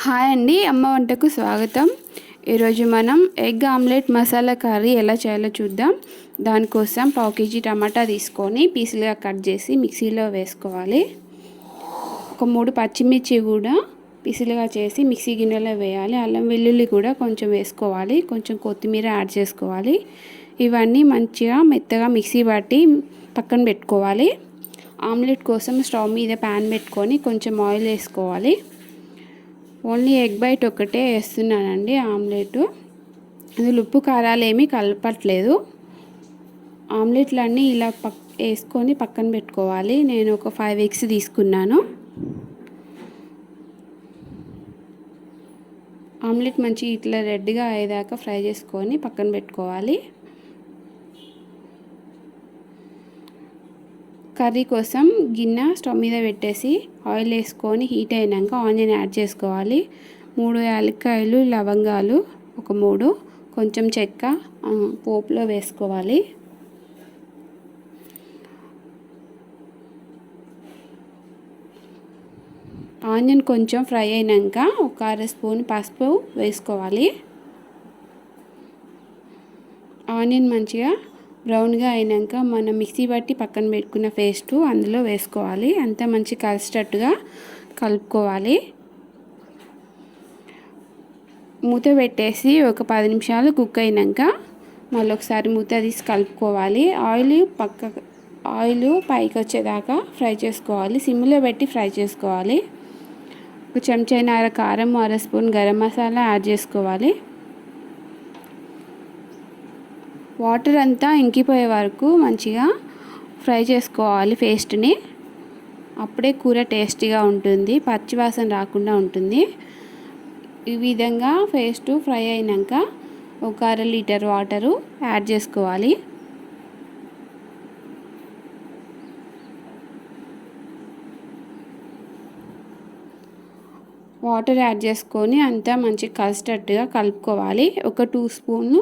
Hi అండి, అమ్మ వంటకు స్వాగతం. ఈరోజు మనం ఎగ్ ఆమ్లెట్ మసాలా కర్రీ ఎలా చేయాలో చూద్దాం. దానికోసం 1/2 kg టమాటా తీసుకొని పీసులుగా కట్ చేసి మిక్సీలో వేసుకోవాలి. ఒక 3 పచ్చిమిర్చి కూడా పీసులుగా చేసి మిక్సీ గిన్నెలో వేయాలి. అల్లం వెల్లుల్లి కూడా కొంచెం వేసుకోవాలి. కొంచెం కొత్తిమీర యాడ్ చేసుకోవాలి. ఇవన్నీ మంచిగా మెత్తగా మిక్సీ పట్టి పక్కన పెట్టుకోవాలి. ఆమ్లెట్ కోసం స్టవ్ మీద ప్యాన్ పెట్టుకొని కొంచెం ఆయిల్ వేసుకోవాలి. ఓన్లీ ఎగ్ బైట్ ఒకటే వేస్తున్నానండి ఆమ్లెట్. అందులో ఉప్పు కారాలు ఏమీ కలపట్లేదు. ఆమ్లెట్లన్నీ ఇలా వేసుకొని పక్కన పెట్టుకోవాలి. నేను ఒక 5 eggs తీసుకున్నాను. ఆమ్లెట్ మంచి ఇట్లా రెడ్గా అయ్యేదాకా ఫ్రై చేసుకొని పక్కన పెట్టుకోవాలి. కర్రీ కోసం గిన్నె స్టవ్ మీద పెట్టేసి ఆయిల్ వేసుకొని హీట్ అయినాక ఆనియన్ యాడ్ చేసుకోవాలి. 3 యాలక్కాయలు, లవంగాలు ఒక 3, కొంచెం చెక్క పోపులో వేసుకోవాలి. ఆనియన్ కొంచెం ఫ్రై అయినాక ఒక 1/2 స్పూన్ పసుపు వేసుకోవాలి. ఆనియన్ మంచిగా బ్రౌన్గా అయినాక మనం మిక్సీ పట్టి పక్కన పెట్టుకున్న పేస్ట్ అందులో వేసుకోవాలి. అంతా మంచి కలిసేటట్టుగా కలుపుకోవాలి. మూత పెట్టేసి ఒక 10 నిమిషాలు కుక్ అయినాక మళ్ళీ ఒకసారి మూత తీసి కలుపుకోవాలి. ఆయిల్ పైకి వచ్చేదాకా ఫ్రై చేసుకోవాలి. సిమ్లో పెట్టి ఫ్రై చేసుకోవాలి. ఒక చెంచాన్నర కారం, 1/2 స్పూన్ గరం మసాలా యాడ్ చేసుకోవాలి. వాటర్ అంతా ఇంకిపోయే వరకు మంచిగా ఫ్రై చేసుకోవాలి పేస్ట్ని. అప్పుడే కూర టేస్టీగా ఉంటుంది, పచ్చివాసన రాకుండా ఉంటుంది. ఈ విధంగా పేస్ట్ ఫ్రై అయినాక ఒక 1/2 లీటర్ వాటరు యాడ్ చేసుకోవాలి. వాటర్ యాడ్ చేసుకొని అంతా మంచిగా కలిసేటట్టుగా కలుపుకోవాలి. ఒక 2 స్పూన్లు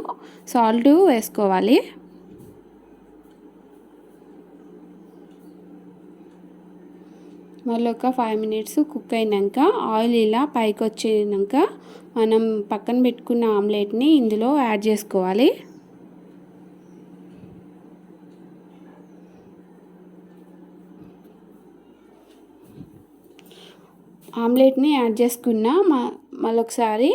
సాల్ట్ వేసుకోవాలి. మళ్ళీ ఒక 5 minutes కుక్ అయినాక ఆయిల్ ఇలా పైకి వచ్చినాక మనం పక్కన పెట్టుకున్న ఆమ్లెట్ని ఇందులో యాడ్ చేసుకోవాలి. ఆమ్లెట్ని యాడ్ చేసుకున్న మళ్ళొకసారి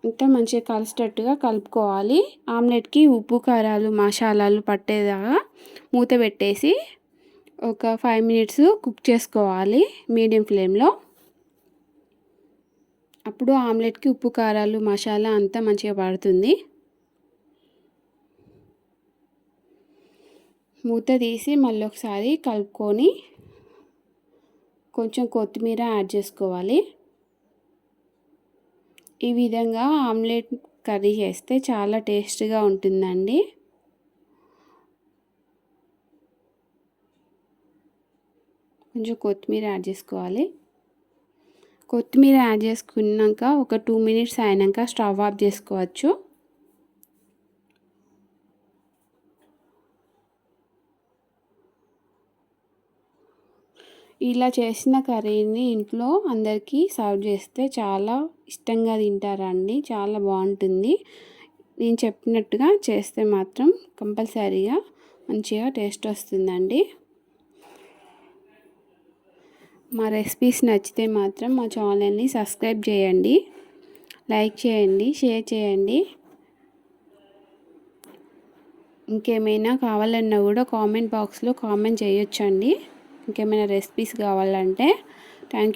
అంతా మంచిగా కలిసేటట్టుగా కలుపుకోవాలి. ఆమ్లెట్కి ఉప్పు కారాలు మసాలాలు పట్టేదాకా మూత పెట్టేసి ఒక 5 minutes కుక్ చేసుకోవాలి మీడియం ఫ్లేమ్లో. అప్పుడు ఆమ్లెట్కి ఉప్పు కారాలు మసాలా అంతా మంచిగా పడుతుంది. మూత తీసి మళ్ళీ ఒకసారి కలుపుకొని కొంచెం కొత్తిమీర యాడ్ చేసుకోవాలి. ఈ విధంగా ఆమ్లెట్ కర్రీ చేస్తే చాలా టేస్ట్గా ఉంటుందండి. కొంచెం కొత్తిమీర యాడ్ చేసుకోవాలి. కొత్తిమీర యాడ్ చేసుకున్నాక ఒక 2 minutes అయినాక స్టవ్ ఆఫ్ చేసుకోవచ్చు. ఇలా చేసిన కర్రీని ఇంట్లో అందరికీ సర్వ్ చేస్తే చాలా ఇష్టంగా తింటారండి. చాలా బాగుంటుంది. నేను చెప్పినట్టుగా చేస్తే మాత్రం కంపల్సరీగా మంచిగా టేస్ట్ వస్తుందండి. మా రెసిపీస్ నచ్చితే మాత్రం మా ఛానల్ని సబ్స్క్రైబ్ చేయండి, లైక్ చేయండి, షేర్ చేయండి. ఇంకేమైనా కావాలన్నా కూడా కామెంట్ బాక్స్లో కామెంట్ చేయొచ్చండి. ఇంకేమైనా రెసిపీస్ కావాలంటే. Thank you.